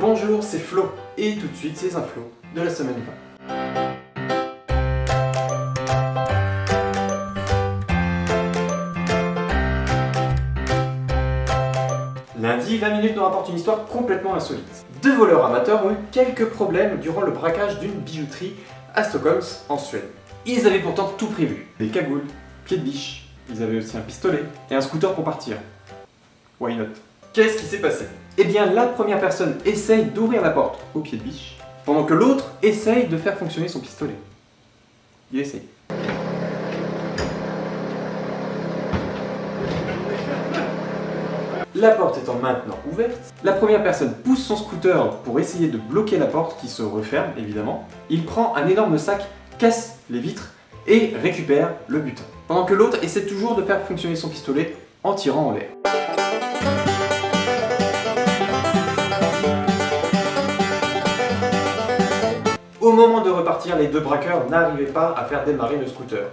Bonjour, c'est Flo, et tout de suite, c'est infos de la semaine 20. Lundi, 20 minutes nous rapporte une histoire complètement insolite. Deux voleurs amateurs ont eu quelques problèmes durant le braquage d'une bijouterie à Stockholm, en Suède. Ils avaient pourtant tout prévu. Des cagoules, pieds de biche, ils avaient aussi un pistolet et un scooter pour partir. Why not? Qu'est-ce qui s'est passé? Eh bien, la première personne essaye d'ouvrir la porte au pied de biche, pendant que l'autre essaye de faire fonctionner son pistolet. Il essaye. La porte étant maintenant ouverte, la première personne pousse son scooter pour essayer de bloquer la porte qui se referme évidemment. Il prend un énorme sac, casse les vitres et récupère le butin. Pendant que l'autre essaie toujours de faire fonctionner son pistolet en tirant en l'air. Au moment de repartir, les deux braqueurs n'arrivaient pas à faire démarrer le scooter.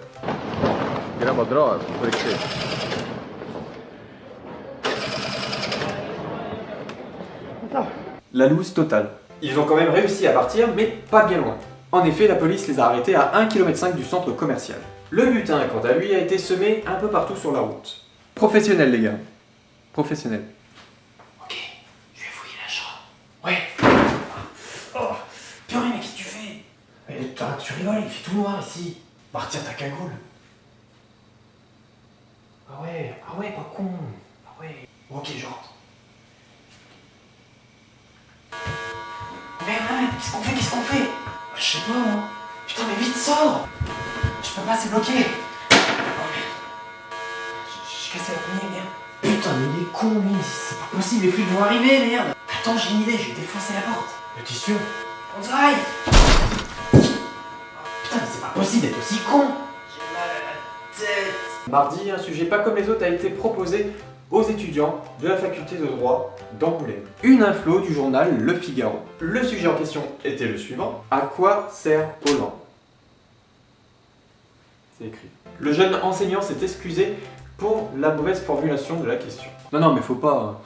La loose totale. Ils ont quand même réussi à partir, mais pas bien loin. En effet, la police les a arrêtés à 1,5 km du centre commercial. Le butin, quant à lui, a été semé un peu partout sur la route. Professionnel, les gars. Professionnel. Ok, je vais fouiller la chambre. Ouais. Oh, purée, mais qu'est-ce que tu fais? Tu rigoles, il fait tout noir ici. Bah, retire ta cagoule. Ah ouais, pas con. Ah ouais. Ok, je rentre. Mais qu'est-ce qu'on fait? Je sais pas, moi. Putain, mais vite, sors! Je peux pas, c'est bloqué. Oh merde. J'ai cassé la poignée, merde. Putain, mais il est con, lui. C'est pas possible, les flics vont arriver, merde. Attends, j'ai une idée, je vais défoncer la porte. Mais t'es sûr? On dirait. Putain, mais c'est pas possible d'être aussi con. J'ai mal à la tête. Mardi, un sujet pas comme les autres a été proposé aux étudiants de la faculté de droit d'Angoulême. Une info du journal Le Figaro. Le sujet en question était le suivant. À quoi sert Hollande? C'est écrit. Le jeune enseignant s'est excusé pour la mauvaise formulation de la question. Non, mais faut pas,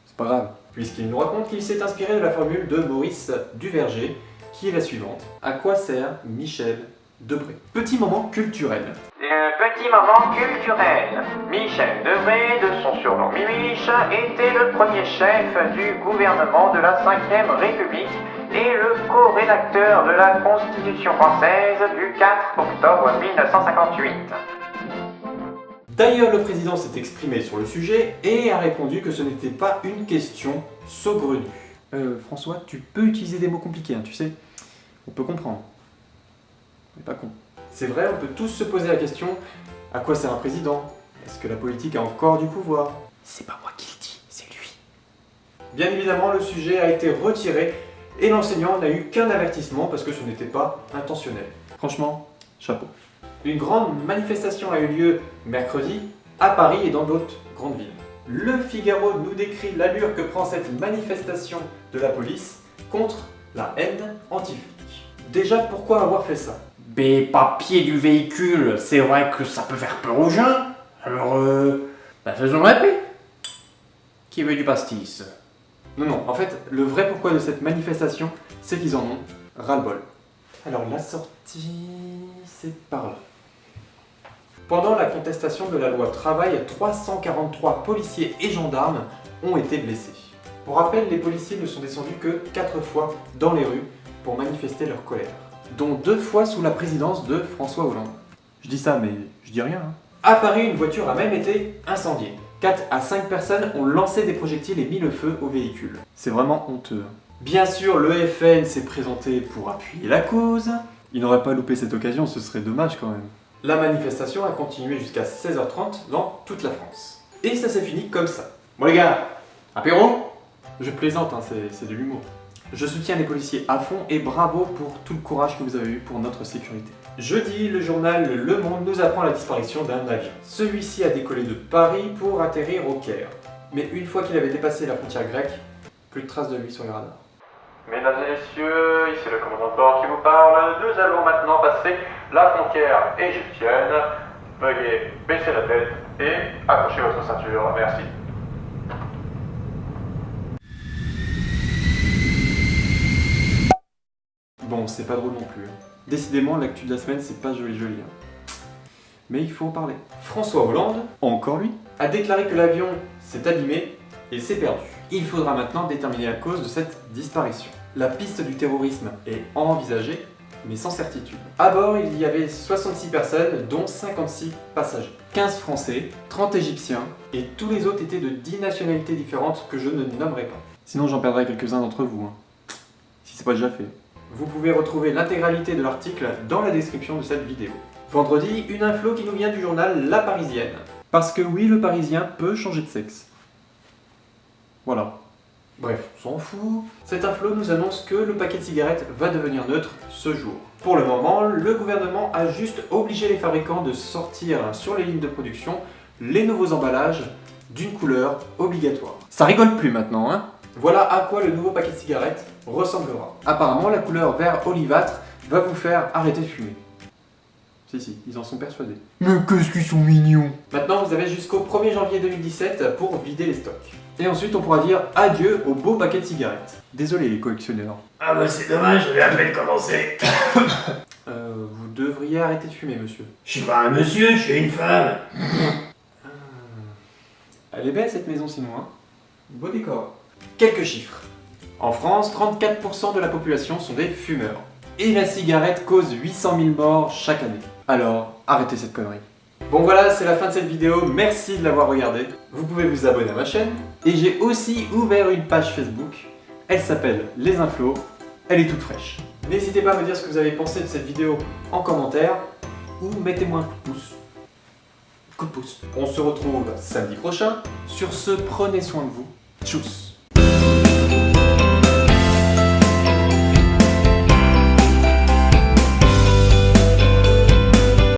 c'est pas grave. Puisqu'il nous raconte qu'il s'est inspiré de la formule de Maurice Duverger, qui est la suivante. À quoi sert Michel Debré? Petit moment culturel. Petit moment culturel. Michel Debré, de son surnom Mimiche, était le premier chef du gouvernement de la 5ème République et le co-rédacteur de la Constitution française du 4 octobre 1958. D'ailleurs, le président s'est exprimé sur le sujet et a répondu que ce n'était pas une question saugrenue. François, tu peux utiliser des mots compliqués, hein, tu sais. On peut comprendre. Mais pas con. C'est vrai, on peut tous se poser la question, à quoi sert un président? Est-ce que la politique a encore du pouvoir? C'est pas moi qui le dis, c'est lui. Bien évidemment, le sujet a été retiré et l'enseignant n'a eu qu'un avertissement parce que ce n'était pas intentionnel. Franchement, chapeau. Une grande manifestation a eu lieu mercredi à Paris et dans d'autres grandes villes. Le Figaro nous décrit l'allure que prend cette manifestation de la police contre la haine anti-flic. Déjà, pourquoi avoir fait ça? Les papiers du véhicule, c'est vrai que ça peut faire peur aux gens. Alors, faisons la paix. Qui veut du pastis? Non, en fait, le vrai pourquoi de cette manifestation, c'est qu'ils en ont ras-le-bol. Alors la sortie, c'est par là. Pendant la contestation de la loi travail, 343 policiers et gendarmes ont été blessés. Pour rappel, les policiers ne sont descendus que 4 fois dans les rues pour manifester leur colère, dont 2 fois sous la présidence de François Hollande. Je dis ça, mais je dis rien. À Paris, une voiture a même été incendiée. 4 à 5 personnes ont lancé des projectiles et mis le feu au véhicule. C'est vraiment honteux. Bien sûr, le FN s'est présenté pour appuyer la cause. Il n'aurait pas loupé cette occasion, ce serait dommage quand même. La manifestation a continué jusqu'à 16h30 dans toute la France. Et ça s'est fini comme ça. Bon les gars, apéro? Je plaisante, hein, c'est de l'humour. Je soutiens les policiers à fond et bravo pour tout le courage que vous avez eu pour notre sécurité. Jeudi, le journal Le Monde nous apprend la disparition d'un avion. Celui-ci a décollé de Paris pour atterrir au Caire. Mais une fois qu'il avait dépassé la frontière grecque, plus de traces de lui sur les radars. Mesdames et messieurs, ici le commandant de bord qui vous parle. Nous allons maintenant passer la frontière égyptienne. Veuillez baisser la tête et accrochez votre ceinture. Merci. bon, c'est pas drôle non plus. Décidément, l'actu de la semaine, c'est pas joli joli. Mais il faut en parler. François Hollande, encore lui, a déclaré que l'avion s'est abîmé et s'est perdu. Il faudra maintenant déterminer la cause de cette disparition. La piste du terrorisme est envisagée, mais sans certitude. À bord, il y avait 66 personnes, dont 56 passagers. 15 Français, 30 Égyptiens, et tous les autres étaient de 10 nationalités différentes que je ne nommerai pas. Sinon j'en perdrai quelques-uns d'entre vous, si c'est pas déjà fait. Vous pouvez retrouver l'intégralité de l'article dans la description de cette vidéo. Vendredi, une info qui nous vient du journal La Parisienne. Parce que oui, le Parisien peut changer de sexe. Voilà. Bref, on s'en fout. Cette info nous annonce que le paquet de cigarettes va devenir neutre ce jour. Pour le moment, le gouvernement a juste obligé les fabricants de sortir sur les lignes de production les nouveaux emballages d'une couleur obligatoire. Ça rigole plus maintenant, hein? Voilà à quoi le nouveau paquet de cigarettes ressemblera. Apparemment, la couleur vert olivâtre va vous faire arrêter de fumer. Si, ils en sont persuadés. Mais qu'est-ce qu'ils sont mignons! Maintenant, vous avez jusqu'au 1er janvier 2017 pour vider les stocks. Et ensuite, on pourra dire adieu au beau paquet de cigarettes. Désolé les collectionneurs. Ah bah c'est dommage, j'avais à peine commencé. Vous devriez arrêter de fumer, monsieur. Je suis pas un monsieur, je suis une femme. Elle est belle cette maison sinon, hein? Beau décor. Quelques chiffres. En France, 34% de la population sont des fumeurs. Et la cigarette cause 800 000 morts chaque année. Alors, arrêtez cette connerie. Bon voilà, c'est la fin de cette vidéo, merci de l'avoir regardée. Vous pouvez vous abonner à ma chaîne. Et j'ai aussi ouvert une page Facebook. Elle s'appelle Les Inflos. Elle est toute fraîche. N'hésitez pas à me dire ce que vous avez pensé de cette vidéo en commentaire. Ou mettez-moi un coup de pouce. Coup de pouce. On se retrouve samedi prochain. Sur ce, prenez soin de vous. Tchuss.